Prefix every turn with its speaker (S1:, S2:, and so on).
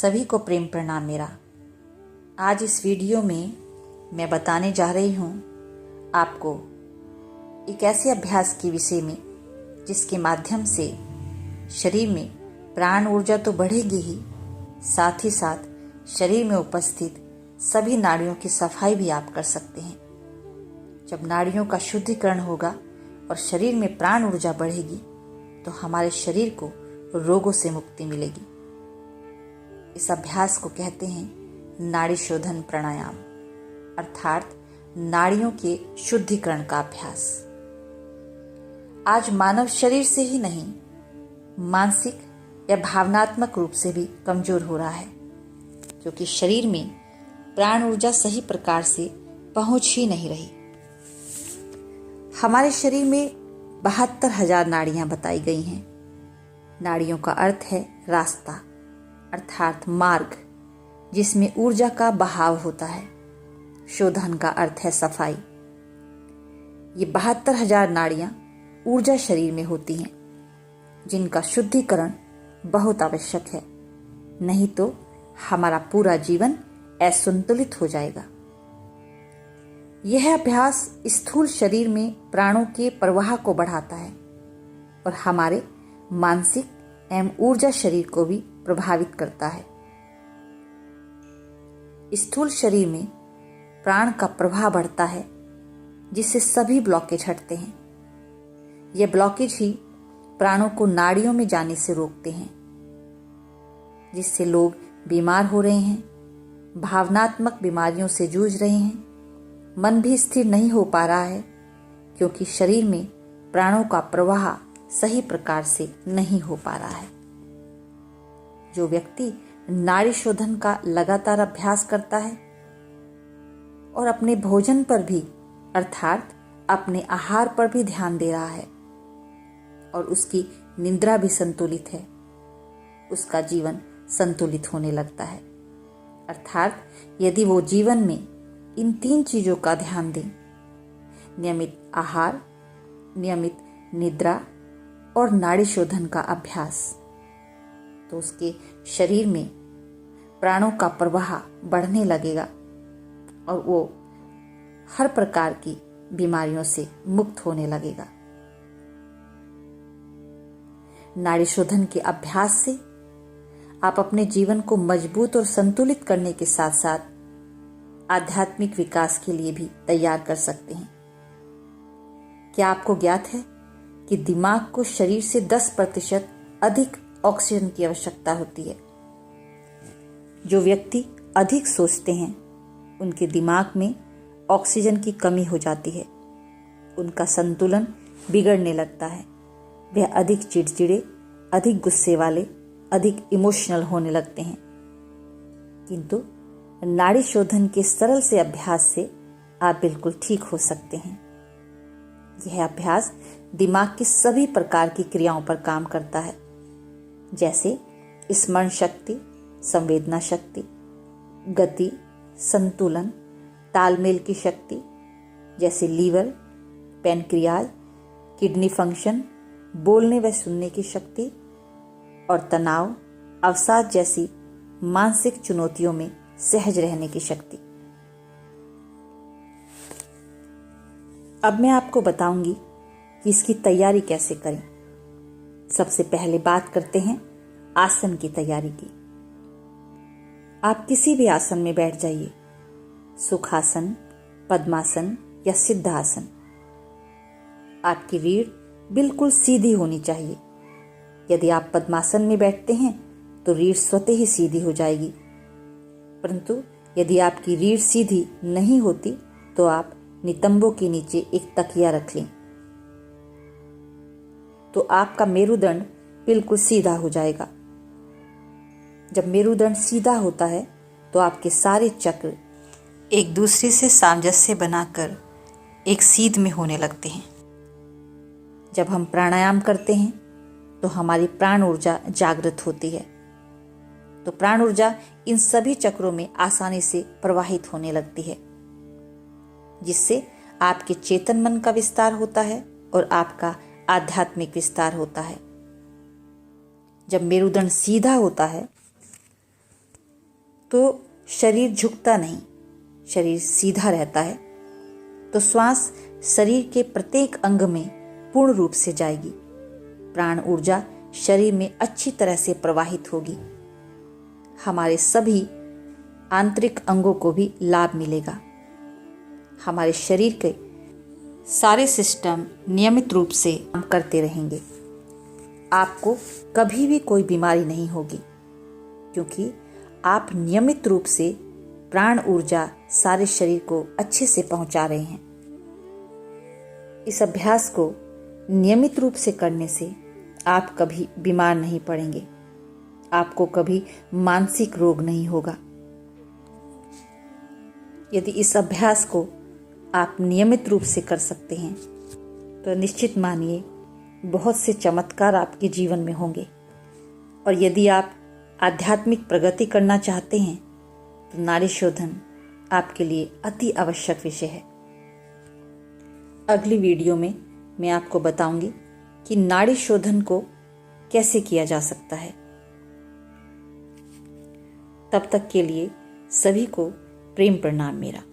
S1: सभी को प्रेम प्रणाम मेरा। आज इस वीडियो में मैं बताने जा रही हूँ आपको एक ऐसे अभ्यास के विषय में जिसके माध्यम से शरीर में प्राण ऊर्जा तो बढ़ेगी ही, साथ ही साथ शरीर में उपस्थित सभी नाड़ियों की सफाई भी आप कर सकते हैं। जब नाड़ियों का शुद्धिकरण होगा और शरीर में प्राण ऊर्जा बढ़ेगी तो हमारे शरीर को रोगों से मुक्ति मिलेगी। इस अभ्यास को कहते हैं नाड़ी शोधन प्राणायाम, अर्थात नाड़ियों के शुद्धिकरण का अभ्यास। आज मानव शरीर से ही नहीं, मानसिक या भावनात्मक रूप से भी कमजोर हो रहा है, क्योंकि शरीर में प्राण ऊर्जा सही प्रकार से पहुंच ही नहीं रही। हमारे शरीर में 72,000 नाड़ियां बताई गई हैं। नाड़ियों का अर्थ है रास्ता, अर्थात मार्ग, जिसमें ऊर्जा का बहाव होता है। शोधन का अर्थ है सफाई। ये 72,000 नाड़ियां ऊर्जा शरीर में होती हैं, जिनका शुद्धिकरण बहुत आवश्यक है, नहीं तो हमारा पूरा जीवन असंतुलित हो जाएगा। यह अभ्यास स्थूल शरीर में प्राणों के प्रवाह को बढ़ाता है और हमारे मानसिक एवं ऊर्जा शरीर को भी प्रभावित करता है। स्थूल शरीर में प्राण का प्रवाह बढ़ता है, जिससे सभी ब्लॉकेज हटते हैं। यह ब्लॉकेज ही प्राणों को नाड़ियों में जाने से रोकते हैं, जिससे लोग बीमार हो रहे हैं, भावनात्मक बीमारियों से जूझ रहे हैं, मन भी स्थिर नहीं हो पा रहा है, क्योंकि शरीर में प्राणों का प्रवाह सही प्रकार से नहीं हो पा रहा है। जो व्यक्ति नाड़ी शोधन का लगातार अभ्यास करता है और अपने भोजन पर भी, अर्थात अपने आहार पर भी ध्यान दे रहा है और उसकी निद्रा भी संतुलित है, उसका जीवन संतुलित होने लगता है। अर्थात यदि वो जीवन में इन 3 चीजों का ध्यान दें, नियमित आहार, नियमित निद्रा और नाड़ी शोधन का अभ्यास, तो उसके शरीर में प्राणों का प्रवाह बढ़ने लगेगा और वो हर प्रकार की बीमारियों से मुक्त होने लगेगा। नाड़ी शोधन के अभ्यास से आप अपने जीवन को मजबूत और संतुलित करने के साथ साथ आध्यात्मिक विकास के लिए भी तैयार कर सकते हैं। क्या आपको ज्ञात है कि दिमाग को शरीर से 10% अधिक ऑक्सीजन की आवश्यकता होती है। जो व्यक्ति अधिक सोचते हैं उनके दिमाग में ऑक्सीजन की कमी हो जाती है, उनका संतुलन बिगड़ने लगता है, वह अधिक चिड़चिड़े, अधिक गुस्से वाले, अधिक इमोशनल होने लगते हैं। किंतु नाड़ी शोधन के सरल से अभ्यास से आप बिल्कुल ठीक हो सकते हैं। यह अभ्यास दिमाग की सभी प्रकार की क्रियाओं पर काम करता है, जैसे स्मरण शक्ति, संवेदना शक्ति, गति, संतुलन, तालमेल की शक्ति, जैसे लीवर, पैनक्रियाज, किडनी फंक्शन, बोलने व सुनने की शक्ति, और तनाव, अवसाद जैसी मानसिक चुनौतियों में सहज रहने की शक्ति। अब मैं आपको बताऊंगी कि इसकी तैयारी कैसे करें। सबसे पहले बात करते हैं आसन की तैयारी की। आप किसी भी आसन में बैठ जाइए, सुखासन, पद्मासन या सिद्धासन। आपकी रीढ़ बिल्कुल सीधी होनी चाहिए। यदि आप पद्मासन में बैठते हैं तो रीढ़ स्वतः ही सीधी हो जाएगी, परंतु यदि आपकी रीढ़ सीधी नहीं होती तो आप नितंबों के नीचे एक तकिया रख लें, तो आपका मेरुदंड बिल्कुल सीधा हो जाएगा। जब मेरुदंड सीधा होता है तो आपके सारे चक्र एक दूसरे से सामंजस्य बनाकर एक सीध में होने लगते हैं। जब हम प्राणायाम करते हैं तो हमारी प्राण ऊर्जा जागृत होती है, तो प्राण ऊर्जा इन सभी चक्रों में आसानी से प्रवाहित होने लगती है, जिससे आपके चेतन मन का विस्तार होता है और आपका आध्यात्मिक विस्तार होता है। जब मेरुदंड सीधा होता है तो शरीर झुकता नहीं, शरीर सीधा रहता है। तो श्वास शरीर के प्रत्येक अंग में पूर्ण रूप से जाएगी। प्राण ऊर्जा शरीर में अच्छी तरह से प्रवाहित होगी। हमारे सभी आंतरिक अंगों को भी लाभ मिलेगा। हमारे शरीर के सारे सिस्टम नियमित रूप से काम करते रहेंगे। आपको कभी भी कोई बीमारी नहीं होगी, क्योंकि आप नियमित रूप से प्राण ऊर्जा सारे शरीर को अच्छे से पहुंचा रहे हैं। इस अभ्यास को नियमित रूप से करने से आप कभी बीमार नहीं पड़ेंगे, आपको कभी मानसिक रोग नहीं होगा। यदि इस अभ्यास को आप नियमित रूप से कर सकते हैं तो निश्चित मानिए बहुत से चमत्कार आपके जीवन में होंगे। और यदि आप आध्यात्मिक प्रगति करना चाहते हैं तो नाड़ी शोधन आपके लिए अति आवश्यक विषय है। अगली वीडियो में मैं आपको बताऊंगी कि नाड़ी शोधन को कैसे किया जा सकता है। तब तक के लिए सभी को प्रेम प्रणाम मेरा।